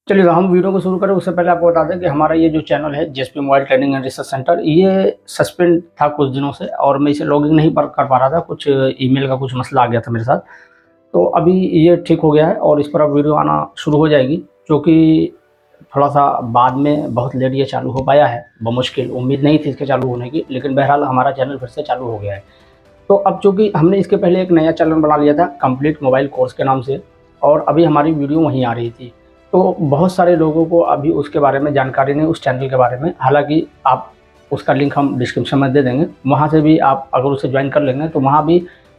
चलिए, तो हम वीडियो को शुरू करें उससे पहले आपको बता दें कि हमारा ये जो चैनल है JSP mobile training and research centre, ये सस्पेंड था कुछ दिनों से और मैं इसे लॉगिन नहीं कर पा रहा था। कुछ ईमेल का कुछ मसला आ गया था मेरे साथ। तो अभी ये ठीक हो गया है और इस पर अब वीडियो आना शुरू हो जाएगी, क्योंकि थोड़ा सा बाद में बहुत लेट ये चालू हो पाया है। बमुश्किल, उम्मीद नहीं थी इसके चालू होने की, लेकिन बहरहाल हमारा चैनल फिर से चालू हो गया है। तो अब चूँकि हमने इसके पहले एक नया चैनल बना लिया था कंप्लीट मोबाइल कोर्स के नाम से, और अभी हमारी वीडियो वहीं आ रही थी। तो बहुत सारे लोगों को अभी उसके बारे में जानकारी नहीं, उस चैनल के बारे में। हालाँकि आप उसका लिंक हम डिस्क्रिप्शन में दे देंगे, वहाँ से भी आप अगर उसे ज्वाइन कर लेंगे तो वहाँ भी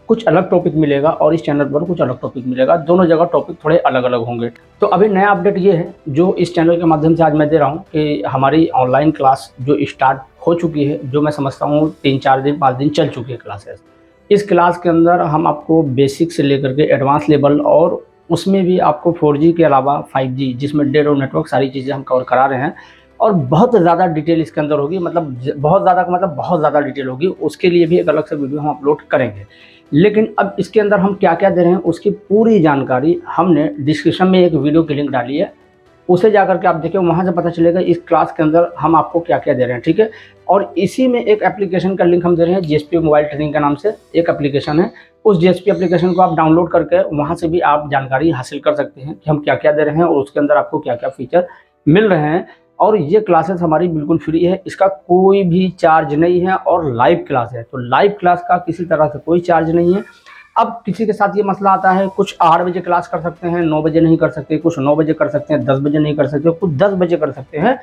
कुछ अलग टॉपिक मिलेगा और इस चैनल पर कुछ अलग टॉपिक मिलेगा। दोनों जगह टॉपिक थोड़े अलग-अलग होंगे। तो अभी नया अपडेट ये है जो इस चैनल के माध्यम से आज मैं दे रहा हूँ कि हमारी ऑनलाइन क्लास जो स्टार्ट हो चुकी है, जो मैं समझता हूँ 3-4 दिन 5 दिन चल चुकी है क्लासेस। इस क्लास के अंदर हम आपको बेसिक से लेकर के एडवांस लेवल, और उसमें भी आपको 4G के अलावा 5G जिसमें डेटा और नेटवर्क सारी चीज़ें हम कवर करा रहे हैं। और बहुत ज़्यादा डिटेल इसके अंदर होगी, मतलब बहुत ज़्यादा का मतलब बहुत ज़्यादा डिटेल होगी। उसके लिए भी एक अलग से वीडियो हम अपलोड करेंगे। लेकिन अब इसके अंदर हम क्या-क्या दे रहे हैं उसकी पूरी जानकारी हमने डिस्क्रिप्शन में एक वीडियो की लिंक डाली है। उसे जाकर के आप देखिए, वहाँ से पता चलेगा इस क्लास के अंदर हम आपको क्या-क्या दे रहे हैं, ठीक है? और इसी में एक एप्लीकेशन का लिंक हम दे रहे हैं, जेएसपी मोबाइल ट्रेनिंग के नाम से एक एप्लीकेशन है। उस जेएसपी एप्लीकेशन को आप डाउनलोड करके वहाँ से भी आप जानकारी हासिल कर सकते हैं कि हम क्या-क्या दे रहे हैं और उसके अंदर आपको क्या-क्या फीचर मिल रहे हैं। और ये क्लासेस हमारी बिल्कुल फ्री है, इसका कोई भी चार्ज नहीं है और लाइव क्लास है। तो लाइव क्लास का किसी तरह से कोई चार्ज नहीं है। अब किसी के साथ ये मसला आता है, कुछ 8 बजे क्लास कर सकते हैं, 9 बजे नहीं कर सकते, कुछ 9 बजे कर सकते हैं, 10 बजे नहीं कर सकते, कुछ 10 बजे कर सकते हैं,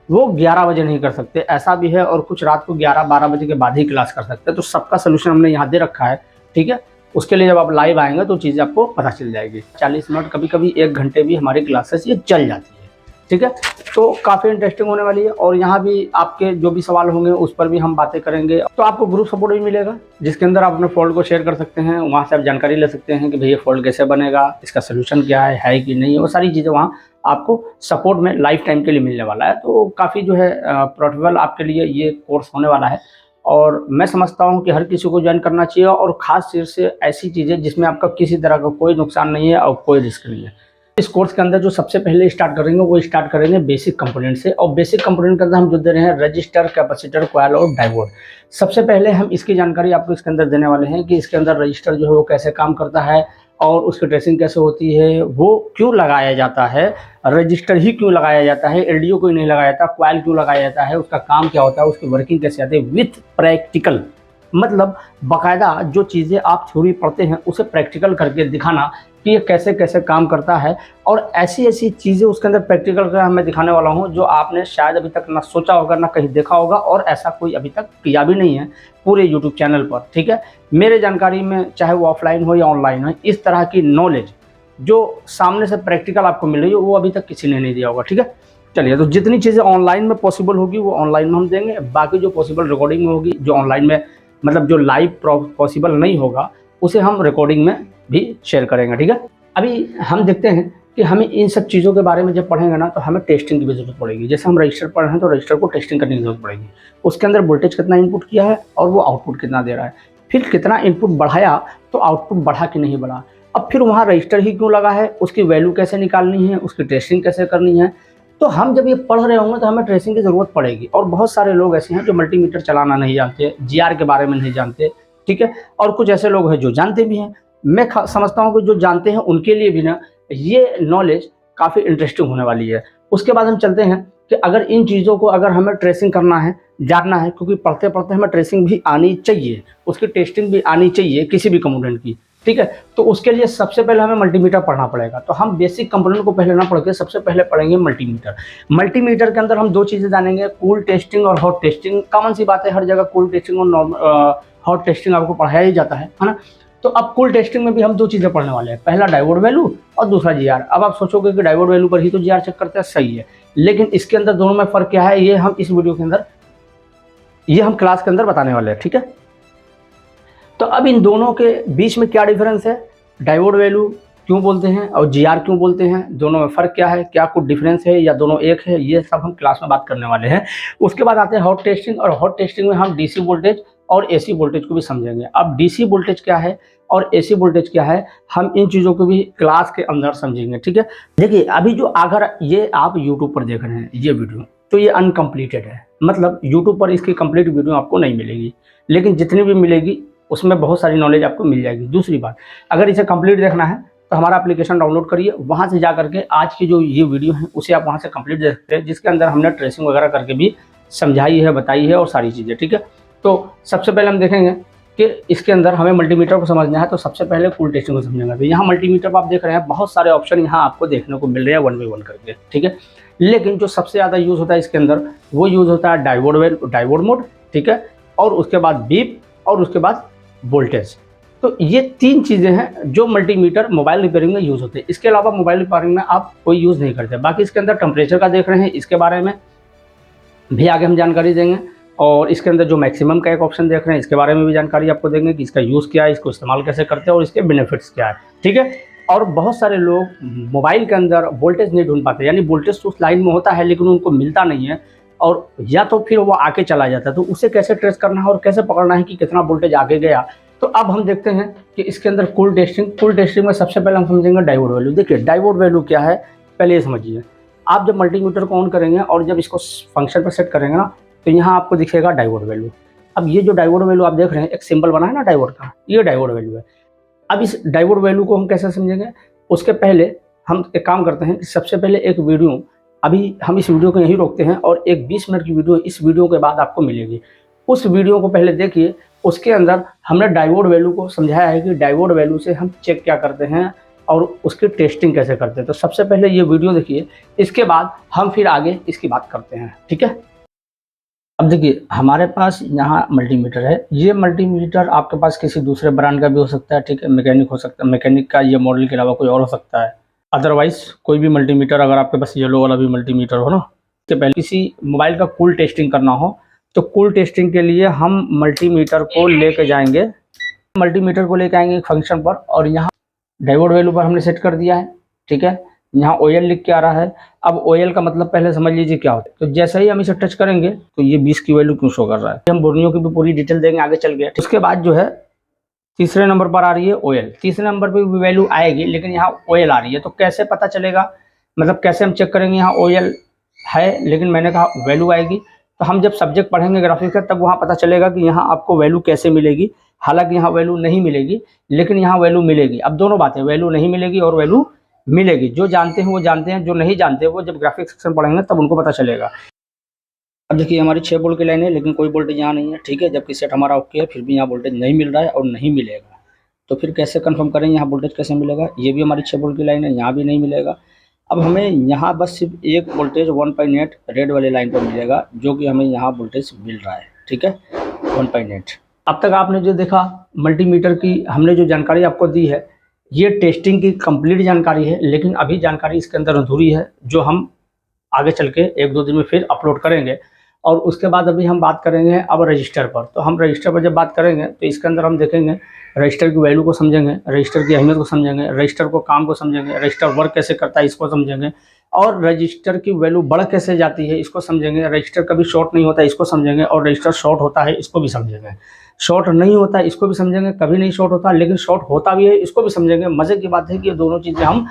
वो 11 बजे नहीं कर सकते, ऐसा भी है। और कुछ रात को 11-12 बजे के बाद ही क्लास कर सकते हैं। तो सबका सलूशन हमने यहाँ दे रखा है, ठीक है? उसके लिए जब आप लाइव आएँगे तो चीज़ें आपको पता चल जाएगी। 40 मिनट, कभी-कभी 1 घंटे भी हमारी क्लासेस ये चल जाती है, ठीक है? तो काफ़ी इंटरेस्टिंग होने वाली है और यहाँ भी आपके जो भी सवाल होंगे उस पर भी हम बातें करेंगे। तो आपको ग्रुप सपोर्ट भी मिलेगा, जिसके अंदर आप अपने फ़ॉल्ट को शेयर कर सकते हैं। वहाँ से आप जानकारी ले सकते हैं कि भई ये फ़ॉल्ट कैसे बनेगा, इसका सॉल्यूशन क्या है कि नहीं है, वो सारी चीज़ें वहाँ आपको सपोर्ट में लाइफ टाइम के लिए मिलने वाला है। तो काफ़ी जो है प्रॉफिटेबल आपके लिए ये कोर्स होने वाला है और मैं समझता हूँ कि हर किसी को जॉइन करना चाहिए, और ख़ास चीज़ से ऐसी चीज़ें जिसमें आपका किसी तरह का कोई नुकसान नहीं है और कोई रिस्क नहीं है। इस कोर्स के अंदर जो सबसे पहले स्टार्ट करेंगे वो स्टार्ट करेंगे बेसिक कंपोनेंट से, और बेसिक कंपोनेंट के अंदर हम जो दे रहे हैं रजिस्टर, कैपेसिटर, कॉइल और डायोड। सबसे पहले हम इसकी जानकारी आपको इसके अंदर देने वाले हैं कि इसके अंदर रजिस्टर जो है वो कैसे काम करता है और उसकी ट्रेसिंग कैसे होती है, वो क्यों लगाया जाता है, रजिस्टर ही क्यों लगाया जाता है, एलडीओ क्यों नहीं लगाया जाता, कॉइल क्यों लगाया जाता है, उसका काम क्या होता है, उसकी वर्किंग कैसे आती है, विथ प्रैक्टिकल। मतलब बाकायदा जो चीज़ें आप थ्योरी पढ़ते हैं उसे प्रैक्टिकल करके दिखाना कि ये कैसे-कैसे काम करता है। और ऐसी-ऐसी चीज़ें उसके अंदर प्रैक्टिकल करके मैं दिखाने वाला हूँ जो आपने शायद अभी तक ना सोचा होगा, ना कहीं देखा होगा, और ऐसा कोई अभी तक किया भी नहीं है पूरे यूट्यूब चैनल पर, ठीक है? मेरे जानकारी में चाहे वो ऑफलाइन हो या ऑनलाइन हो, इस तरह की नॉलेज जो सामने से प्रैक्टिकल आपको मिल रही है वो अभी तक किसी ने नहीं दिया होगा, ठीक है? चलिए, तो जितनी चीज़ें ऑनलाइन में पॉसिबल होगी वो ऑनलाइन में हम देंगे, बाकी जो पॉसिबल रिकॉर्डिंग में होगी, जो ऑनलाइन में मतलब जो लाइव पॉसिबल नहीं होगा, उसे हम रिकॉर्डिंग में भी शेयर करेंगे, ठीक है? अभी हम देखते हैं कि हमें इन सब चीज़ों के बारे में जब पढ़ेंगे ना तो हमें टेस्टिंग की भी ज़रूरत पड़ेगी। जैसे हम रजिस्टर पढ़ रहे हैं तो रजिस्टर को टेस्टिंग करने की ज़रूरत पड़ेगी। उसके अंदर वोल्टेज कितना इनपुट किया है और वो आउटपुट कितना दे रहा है। फिर कितना इनपुट बढ़ाया तो आउटपुट बढ़ा कि नहीं बढ़ा। अब फिर वहाँ रजिस्टर ही क्यों लगा है, उसकी वैल्यू कैसे निकालनी है, उसकी टेस्टिंग कैसे करनी है। तो हम जब ये पढ़ रहे होंगे तो हमें ट्रेसिंग की ज़रूरत पड़ेगी। और बहुत सारे लोग ऐसे हैं जो मल्टीमीटर चलाना नहीं जानते, जीआर के बारे में नहीं जानते, ठीक है? और कुछ ऐसे लोग हैं जो जानते भी हैं। मैं समझता हूँ कि जो जानते हैं उनके लिए भी ना ये नॉलेज काफ़ी इंटरेस्टिंग होने वाली है। उसके बाद हम चलते हैं कि अगर इन चीज़ों को अगर हमें ट्रेसिंग करना है, जानना है, क्योंकि पढ़ते-पढ़ते हमें ट्रेसिंग भी आनी चाहिए, उसकी टेस्टिंग भी आनी चाहिए किसी भी कंपोनेंट की, ठीक है? तो उसके लिए सबसे पहले हमें मल्टीमीटर पढ़ना पड़ेगा। तो हम बेसिक कंपोनेंट को पहले ना पढ़ के सबसे पहले पढ़ेंगे मल्टीमीटर। मल्टीमीटर के अंदर हम 2 चीज़ें जानेंगे, कूल टेस्टिंग और हॉट टेस्टिंग। कॉमन सी बात है, हर जगह कूल टेस्टिंग और हॉट टेस्टिंग आपको पढ़ाया ही जाता है ना? तो अब कूल टेस्टिंग में भी हम 2 चीज़ें पढ़ने वाले हैं, पहला डायोड वैल्यू और दूसरा जीआर। अब आप सोचोगे कि डायोड वैल्यू पर ही तो जीआर चेक करते हैं, सही है। लेकिन इसके अंदर दोनों में फ़र्क क्या है, ये हम इस वीडियो के अंदर, ये हम क्लास के अंदर बताने वाले हैं, ठीक है? तो अब इन दोनों के बीच में क्या डिफरेंस है, डायोड वैल्यू क्यों बोलते हैं और जीआर क्यों बोलते हैं, दोनों में फ़र्क क्या है, क्या कुछ डिफरेंस है या दोनों एक है, ये सब हम क्लास में बात करने वाले हैं। उसके बाद आते हैं हॉट टेस्टिंग, और हॉट टेस्टिंग में हम डीसी वोल्टेज और एसी वोल्टेज को भी समझेंगे। अब डीसी वोल्टेज क्या है, और एसी वोल्टेज क्या है, हम इन चीज़ों को भी क्लास के अंदर समझेंगे। ठीक है, देखिए अभी जो अगर ये आप यूट्यूब पर देख रहे हैं ये वीडियो, तो ये अनकम्प्लीटेड है, मतलब यूट्यूब पर इसकी कंप्लीट वीडियो आपको नहीं मिलेगी, लेकिन जितनी भी मिलेगी उसमें बहुत सारी नॉलेज आपको मिल जाएगी। दूसरी बात, अगर इसे कंप्लीट देखना है तो हमारा एप्लीकेशन डाउनलोड करिए, वहाँ से जा करके आज की जो ये वीडियो है उसे आप वहाँ से कंप्लीट देख सकते हैं, जिसके अंदर हमने ट्रेसिंग वगैरह करके भी समझाई है, बताई है और सारी चीज़ें। ठीक है, तो सबसे पहले हम देखेंगे कि इसके अंदर हमें मल्टीमीटर को समझना है, तो सबसे पहले कूल टेस्टिंग को समझेंगे। तो यहाँ मल्टीमीटर पर आप देख रहे हैं बहुत सारे ऑप्शन यहाँ आपको देखने को मिल रहे हैं 1 बाय 1 करके। ठीक है, लेकिन जो सबसे ज़्यादा यूज़ होता है इसके अंदर वो यूज़ होता है डायोड मोड। ठीक है, और उसके बाद बीप और उसके बाद वोल्टेज। तो ये 3 चीज़ें हैं जो मल्टीमीटर मोबाइल रिपेयरिंग में यूज़ होते हैं। इसके अलावा मोबाइल रिपेयरिंग में आप कोई यूज़ नहीं करते। बाकी इसके अंदर टेम्परेचर का देख रहे हैं, इसके बारे में भी आगे हम जानकारी देंगे, और इसके अंदर जो मैक्सिमम का एक ऑप्शन देख रहे हैं इसके बारे में भी जानकारी आपको देंगे कि इसका यूज़ क्या है, इसको इस्तेमाल कैसे करते हैं और इसके बेनिफिट्स क्या है। ठीक है, और बहुत सारे लोग मोबाइल के अंदर वोल्टेज नहीं ढूंढ पाते, यानी वोल्टेज तो उस लाइन में होता है लेकिन उनको मिलता नहीं है, और या तो फिर वो आके चला जाता है, तो उसे कैसे ट्रेस करना है और कैसे पकड़ना है कि कितना वोल्टेज आगे गया। तो अब हम देखते हैं कि इसके अंदर कूल टेस्टिंग में सबसे पहले हम समझेंगे डायोड वैल्यू। देखिए डायोड वैल्यू क्या है पहले ये समझिए। आप जब मल्टीमीटर को ऑन करेंगे और जब इसको फंक्शन पर सेट करेंगे ना, तो यहाँ आपको दिखेगा डायोड वैल्यू। अब ये जो डायोड वैल्यू आप देख रहे हैं, एक सिंबल बना है ना डायोड का, ये डायोड वैल्यू है। अब इस डायोड वैल्यू को हम कैसे समझेंगे, उसके पहले हम एक काम करते हैं कि सबसे पहले एक वीडियो, अभी हम इस वीडियो को यहीं रोकते हैं और एक 20 मिनट की वीडियो इस वीडियो के बाद आपको मिलेगी। उस वीडियो को पहले देखिए, उसके अंदर हमने डायोड वैल्यू को समझाया है कि डायोड वैल्यू से हम चेक क्या करते हैं और उसकी टेस्टिंग कैसे करते हैं। तो सबसे पहले ये वीडियो देखिए, इसके बाद हम फिर आगे इसकी बात करते हैं। ठीक है, अब देखिए हमारे पास यहाँ मल्टीमीटर है। ये मल्टीमीटर आपके पास किसी दूसरे ब्रांड का भी हो सकता है। ठीक है, मैकेनिक हो सकता है, मैकेनिक का ये मॉडल के अलावा कोई और हो सकता है। अदरवाइज कोई भी मल्टीमीटर, अगर आपके पास येलो वाला भी मल्टीमीटर हो ना, उसके पहले किसी मोबाइल का कूल टेस्टिंग करना हो, तो कूल टेस्टिंग के लिए हम मल्टीमीटर को लेके जाएंगे, मल्टीमीटर को लेके आएंगे एक फंक्शन पर, और यहाँ डायोड वैल्यू पर हमने सेट कर दिया है। ठीक है, यहाँ OL लिख के आ रहा है। अब OL का मतलब पहले समझ लीजिए क्या होता है। तो जैसे ही हम इसे टच करेंगे तो ये 20 की वैल्यू क्यों शो कर रहा है, हम बोर्नियों की भी पूरी डिटेल देंगे आगे चल गया। उसके बाद जो है तीसरे नंबर पर आ रही है OL, तीसरे नंबर पर भी वैल्यू आएगी, लेकिन यहाँ OL आ रही है। तो कैसे पता चलेगा, मतलब कैसे हम चेक करेंगे, यहाँ OL है लेकिन मैंने कहा वैल्यू आएगी। तो हम जब सब्जेक्ट पढ़ेंगे ग्राफिक्स का तब वहाँ पता चलेगा कि यहाँ आपको वैल्यू कैसे मिलेगी। हालांकि यहाँ वैल्यू नहीं मिलेगी, लेकिन यहाँ वैल्यू मिलेगी। अब दोनों बातें, वैल्यू नहीं मिलेगी और वैल्यू मिलेगी। जो जानते हैं वो जानते हैं, जो नहीं जानते वो जब ग्राफिक्स सेक्शन पढ़ेंगे तब उनको पता चलेगा। अब देखिए हमारी 6 वोल्ट की लाइन है, लेकिन कोई वोल्टेज यहाँ नहीं है। ठीक है, जबकि सेट हमारा ओके है, फिर भी यहाँ वोल्टेज नहीं मिल रहा है और नहीं मिलेगा। तो फिर कैसे कंफर्म करें यहाँ वोल्टेज कैसे मिलेगा। ये भी हमारी 6 वोल्ट की लाइन है, यहाँ भी नहीं मिलेगा। अब हमें यहाँ बस सिर्फ एक वोल्टेज 1.8 रेड वाली लाइन पर मिलेगा, जो कि हमें यहाँ वोल्टेज मिल रहा है। ठीक है, 1.8। अब तक आपने जो देखा मल्टीमीटर की हमने जो जानकारी आपको दी है, ये टेस्टिंग की कंप्लीट जानकारी है, लेकिन अभी जानकारी इसके अंदर अधूरी है, जो हम आगे चल के 1-2 दिन में फिर अपलोड करेंगे। और उसके बाद अभी हम बात करेंगे अब रजिस्टर पर। तो हम रजिस्टर पर जब बात करेंगे तो इसके अंदर हम देखेंगे रजिस्टर की वैल्यू को समझेंगे, रजिस्टर की अहमियत को समझेंगे, रजिस्टर को काम को समझेंगे, रजिस्टर वर्क कैसे करता है इसको समझेंगे, और रजिस्टर की वैल्यू बढ़ कैसे जाती है इसको समझेंगे। रजिस्टर कभी शॉर्ट नहीं होता इसको समझेंगे, और रजिस्टर शॉर्ट होता है इसको भी समझेंगे। शॉर्ट नहीं होता है इसको भी समझेंगे, कभी नहीं शॉर्ट होता, लेकिन शॉर्ट होता भी है इसको भी समझेंगे। मज़े की बात है कि ये दोनों चीज़ें हम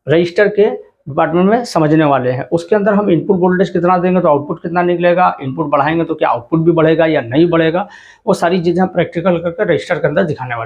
रजिस्टर के डिपार्टमेंट में समझने वाले हैं। उसके अंदर हम इनपुट वोल्टेज कितना देंगे तो आउटपुट कितना निकलेगा, इनपुट बढ़ाएंगे तो क्या आउटपुट भी बढ़ेगा या नहीं बढ़ेगा, वो सारी चीज़ें हम प्रैक्टिकल करके रजिस्टर के अंदर दिखाने वाले हैं।